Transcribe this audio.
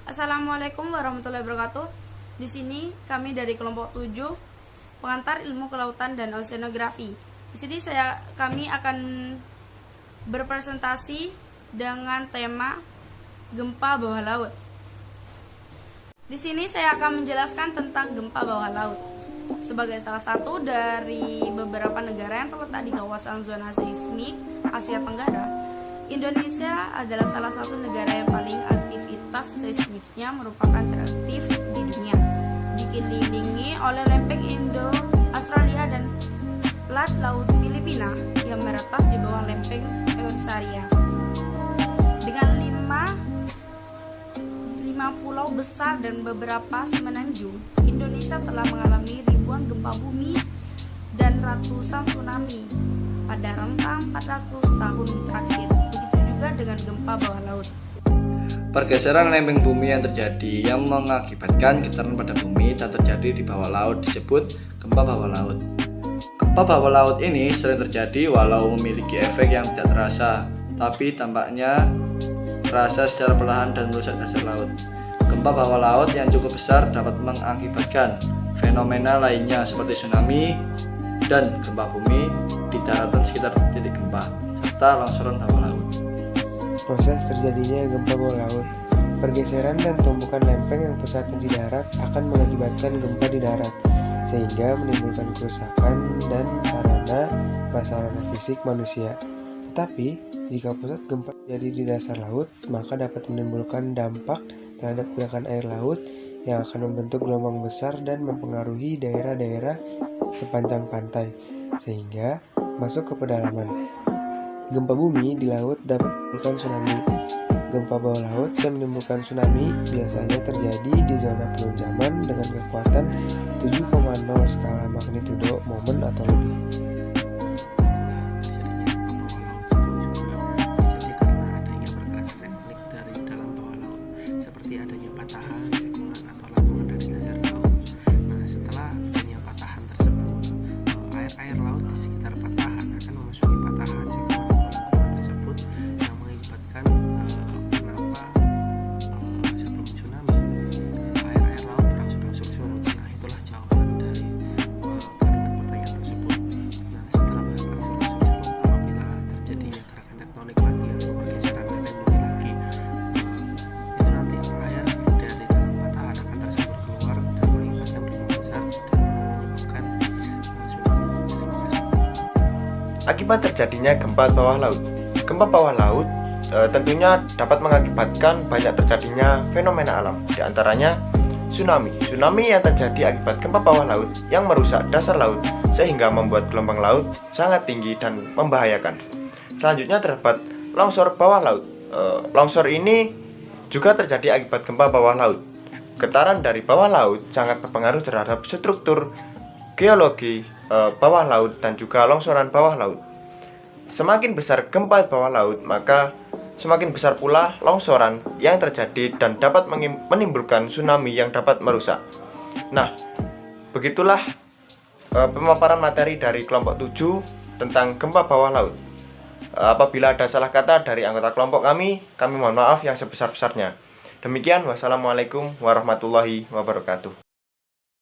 Assalamualaikum warahmatullahi wabarakatuh. Di sini kami dari kelompok 7 pengantar ilmu kelautan dan oceanografi. Di sini kami akan berpresentasi dengan tema gempa bawah laut. Di sini saya akan menjelaskan tentang gempa bawah laut. Sebagai salah satu dari beberapa negara yang terletak di kawasan zona seismik Asia Tenggara, Indonesia adalah salah satu negara yang paling aktivitas seismiknya merupakan teraktif di dunia, dikelilingi oleh lempeng Indo, Australia, dan plat laut Filipina yang meretas di bawah lempeng Eusaria. Dengan lima pulau besar dan beberapa semenanjung, Indonesia telah mengalami ribuan gempa bumi dan ratusan tsunami pada rentang 400 tahun terakhir. Begitu juga dengan gempa bawah laut. Pergeseran lempeng bumi yang terjadi yang mengakibatkan getaran pada bumi dan terjadi di bawah laut disebut gempa bawah laut. Gempa bawah laut ini sering terjadi walau memiliki efek yang tidak terasa, tapi tampaknya terasa secara perlahan dan merusak dasar laut. Gempa bawah laut yang cukup besar dapat mengakibatkan fenomena lainnya seperti tsunami dan gempa bumi di daratan sekitar titik gempa, serta longsoran bawah laut. Proses terjadinya gempa bawah laut, pergeseran dan tumbukan lempeng yang pusatnya di darat akan mengakibatkan gempa di darat, sehingga menimbulkan kerusakan dan prasarana fisik manusia. Tetapi, jika pusat gempa terjadi di dasar laut, maka dapat menimbulkan dampak terhadap gerakan air laut yang akan membentuk gelombang besar dan mempengaruhi daerah-daerah sepanjang pantai, sehingga masuk ke pedalaman. Gempa bumi di laut dapat menimbulkan tsunami. Gempa bawah laut yang menimbulkan tsunami biasanya terjadi di zona penunjaman dengan kekuatan 7,0 skala magnitudo momen atau lebih. Seperti adanya patahan, cekungan atau lambungan dari dasar laut. Nah, setelah adanya patahan tersebut, air laut di sekitar patahan akan memasuki patahan, cekungan atau lambungan tersebut yang mengakibatkan kenapa sebelum tsunami air laut berangsur-angsur surut. Nah, itulah jawaban dari kalimat pertanyaan tersebut. Nah, setelah berangsur-angsur surut, apabila terjadinya gerakan tektonik lagi atau pergeseran lempeng bumi lagi, Akibat terjadinya gempa bawah laut. Gempa bawah laut tentunya dapat mengakibatkan banyak terjadinya fenomena alam, di antaranya tsunami. Tsunami yang terjadi akibat gempa bawah laut yang merusak dasar laut sehingga membuat gelombang laut sangat tinggi dan membahayakan. Selanjutnya terdapat longsor bawah laut. Longsor ini juga terjadi akibat gempa bawah laut. Getaran dari bawah laut sangat berpengaruh terhadap struktur geologi bawah laut dan juga longsoran bawah laut. Semakin besar gempa bawah laut, maka semakin besar pula longsoran yang terjadi dan dapat menimbulkan tsunami yang dapat merusak. Nah, begitulah pemaparan materi dari kelompok 7 tentang gempa bawah laut. Apabila ada salah kata dari anggota kelompok kami mohon maaf yang sebesar-besarnya. Demikian, wassalamualaikum warahmatullahi wabarakatuh.